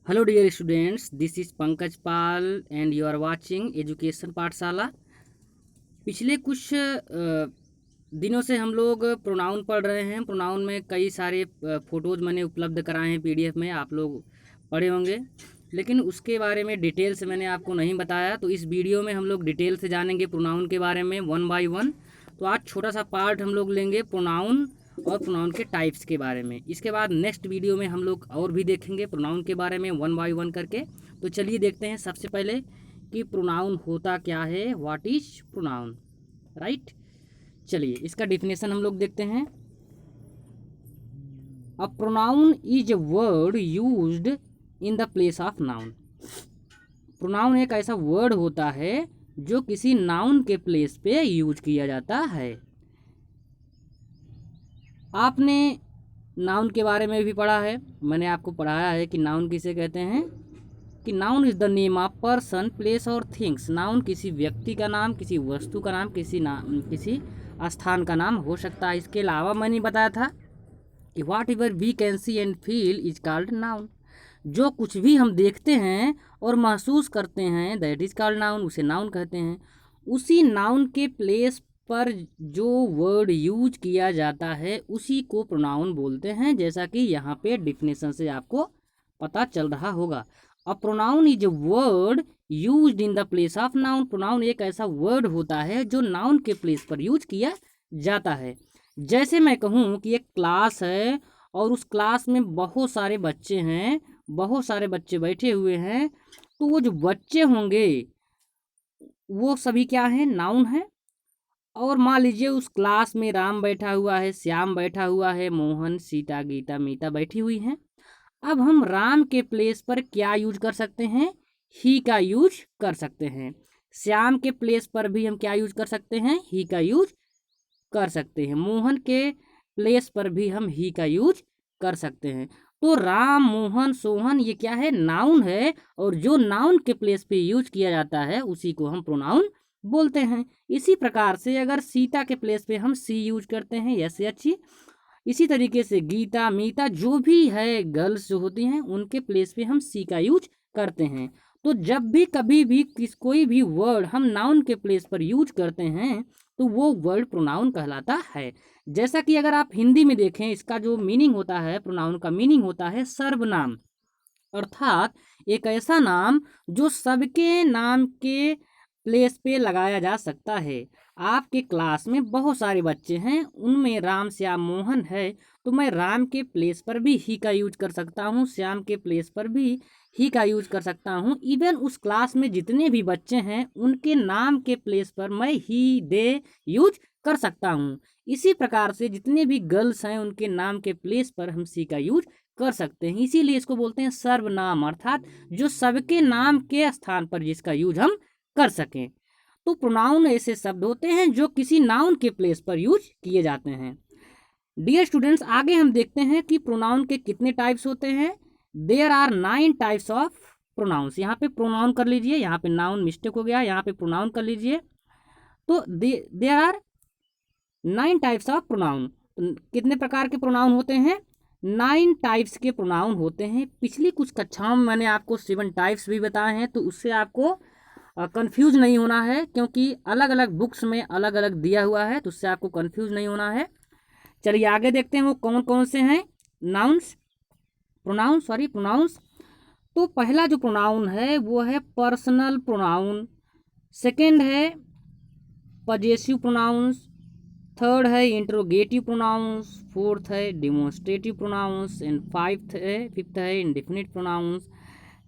Hello dear students, this is Pankaj Pal and you are watching education Pathshala. पिछले कुछ दिनों से हम लोग प्रोनाउन पढ़ रहे हैं। प्रोनाउन में कई सारे फ़ोटोज़ मैंने उपलब्ध कराए हैं पीडीएफ में, आप लोग पढ़े होंगे, लेकिन उसके बारे में डिटेल से मैंने आपको नहीं बताया। तो इस वीडियो में हम लोग डिटेल से जानेंगे प्रोनाउन के बारे में वन बाय वन। तो आज छोटा सा पार्ट हम लोग लेंगे प्रोनाउन और प्रोनाउन के टाइप्स के बारे में। इसके बाद नेक्स्ट वीडियो में हम लोग और भी देखेंगे प्रोनाउन के बारे में वन बाय वन करके। तो चलिए देखते हैं सबसे पहले कि प्रोनाउन होता क्या है, व्हाट इज प्रोनाउन, राइट। चलिए इसका डिफिनेशन हम लोग देखते हैं। A pronoun is a word used in the place of noun. Pronoun एक ऐसा वर्ड होता है जो किसी नाउन के प्लेस पे यूज किया जाता है। आपने नाउन के बारे में भी पढ़ा है, मैंने आपको पढ़ाया है कि नाउन किसे कहते हैं, कि noun is the name of person, place और थिंग्स। नाउन किसी व्यक्ति का नाम, किसी वस्तु का नाम, किसी स्थान का नाम हो सकता है। इसके अलावा मैंने बताया था कि whatever we can see and feel is called noun. जो कुछ भी हम देखते हैं और महसूस करते हैं दैट इज कॉल्ड नाउन, उसे नाउन कहते हैं। उसी नाउन के प्लेस पर जो वर्ड यूज किया जाता है उसी को प्रोनाउन बोलते हैं, जैसा कि यहाँ पे डिफिनेशन से आपको पता चल रहा होगा। A pronoun is a word used in the place of noun. Pronoun एक ऐसा वर्ड होता है जो नाउन के प्लेस पर यूज किया जाता है। जैसे मैं कहूँ कि एक क्लास है और उस क्लास में बहुत सारे बच्चे हैं, बहुत सारे बच्चे बैठे हुए हैं, तो वो जो बच्चे होंगे वो सभी क्या हैं, नाउन है। और मान लीजिए उस क्लास में राम बैठा हुआ है, श्याम बैठा हुआ है, मोहन, सीता, गीता, मीता बैठी हुई हैं। अब हम राम के प्लेस पर क्या यूज कर सकते हैं, ही का यूज कर सकते हैं। श्याम के प्लेस पर भी हम क्या यूज कर सकते हैं, ही का यूज कर सकते हैं। मोहन के प्लेस पर भी हम ही का यूज कर सकते हैं। तो राम, मोहन, सोहन ये क्या है, नाउन है, और जो नाउन के प्लेस पे यूज किया जाता है उसी को हम प्रोनाउन बोलते हैं। इसी प्रकार से अगर सीता के प्लेस पे हम सी यूज करते हैं, यस अच्छी, इसी तरीके से गीता, मीता जो भी है गर्ल्स जो होती हैं उनके प्लेस पे हम सी का यूज करते हैं। तो जब भी कभी भी कोई भी वर्ड हम नाउन के प्लेस पर यूज करते हैं तो वो वर्ड प्रोनाउन कहलाता है। जैसा कि अगर आप हिंदी में देखें, इसका जो मीनिंग होता है, प्रोनाउन का मीनिंग होता है सर्वनाम, अर्थात एक ऐसा नाम जो सबके नाम के प्लेस पे लगाया जा सकता है। आपके क्लास में बहुत सारे बच्चे हैं, उनमें राम, श्याम, मोहन है, तो मैं राम के प्लेस पर भी ही का यूज कर सकता हूँ, श्याम के प्लेस पर भी ही का यूज कर सकता हूँ। इवन उस क्लास में जितने भी बच्चे हैं उनके नाम के प्लेस पर मैं ही, दे यूज कर सकता हूँ। इसी प्रकार से जितने भी गर्ल्स हैं उनके नाम के प्लेस पर हम सी का यूज कर सकते हैं। इसीलिए इसको बोलते हैं सर्वनाम, अर्थात जो सबके नाम के स्थान पर जिसका यूज हम कर सकें। तो प्रोनाउन ऐसे शब्द होते हैं जो किसी नाउन के प्लेस पर यूज किए जाते हैं। डियर स्टूडेंट्स, आगे हम देखते हैं कि प्रोनाउन के कितने टाइप्स होते हैं। There are 9 types of pronouns. यहाँ पे प्रोनाउन कर लीजिए, यहाँ पे नाउन मिस्टेक हो गया, यहाँ पे प्रोनाउन कर लीजिए। तो there are 9 types of pronoun. कितने प्रकार के प्रोनाउन होते हैं, 9 टाइप्स के प्रोनाउन होते हैं। पिछली कुछ कक्षाओं में मैंने आपको 7 टाइप्स भी बताए हैं, तो उससे आपको कंफ्यूज नहीं होना है, क्योंकि अलग अलग बुक्स में अलग अलग दिया हुआ है, तो उससे आपको कंफ्यूज नहीं होना है। चलिए आगे देखते हैं वो कौन कौन से हैं प्रोनाउंस। तो पहला जो प्रोनाउन है वो है पर्सनल प्रोनाउन, सेकेंड है पजेसिव प्रोनाउंस, थर्ड है इंट्रोगेटिव प्रोनाउंस, फोर्थ है डिमोन्स्ट्रेटिव प्रोनाउंस, एंड फिफ्थ है इंडेफिनिट प्रोनाउंस,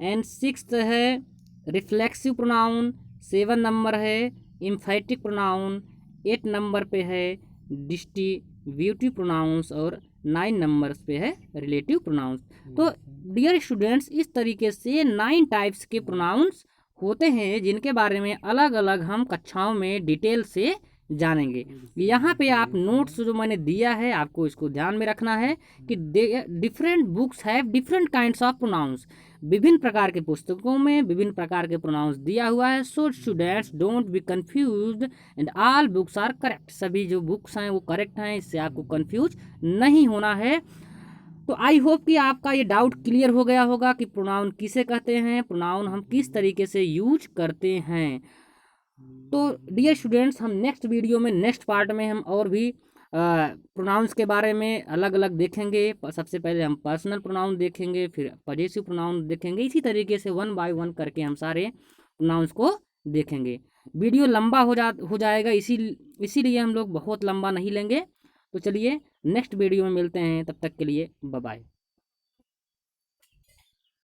एंड सिक्स्थ है रिफ्लेक्सिव प्रोनाउन, 7 नंबर है इम्फेटिक प्रोनाउन, 8 नंबर पे है डिस्ट्रीब्यूटिव प्रोनाउंस, और 9 नंबर्स पे है रिलेटिव प्रोनाउंस। तो डियर स्टूडेंट्स, इस तरीके से 9 टाइप्स के प्रोनाउंस होते हैं जिनके बारे में अलग अलग हम कक्षाओं में डिटेल से जानेंगे। यहाँ पे आप नोट्स जो मैंने दिया है आपको इसको ध्यान में रखना है कि different books have different kinds of pronouns. विभिन्न प्रकार के पुस्तकों में विभिन्न प्रकार के प्रोनाउंस दिया हुआ है। So students don't be confused and all books are correct. सभी जो बुक्स हैं वो करेक्ट हैं, इससे आपको कंफ्यूज नहीं होना है। तो आई होप कि आपका ये डाउट क्लियर हो गया होगा कि प्रोनाउन किसे कहते हैं, प्रोनाउन हम किस तरीके से यूज करते हैं। तो डियर स्टूडेंट्स, हम नेक्स्ट वीडियो में, नेक्स्ट पार्ट में हम और भी प्रोनाउंस के बारे में अलग अलग देखेंगे। सबसे पहले हम पर्सनल प्रोनाउन देखेंगे, फिर पॉजेसिव प्रोनाउन देखेंगे। इसी तरीके से 1 बाय 1 करके हम सारे प्रोनाउंस को देखेंगे। वीडियो लंबा हो जाएगा, इसीलिए हम लोग बहुत लंबा नहीं लेंगे। तो चलिए नेक्स्ट वीडियो में मिलते हैं, तब तक के लिए बाय बाय।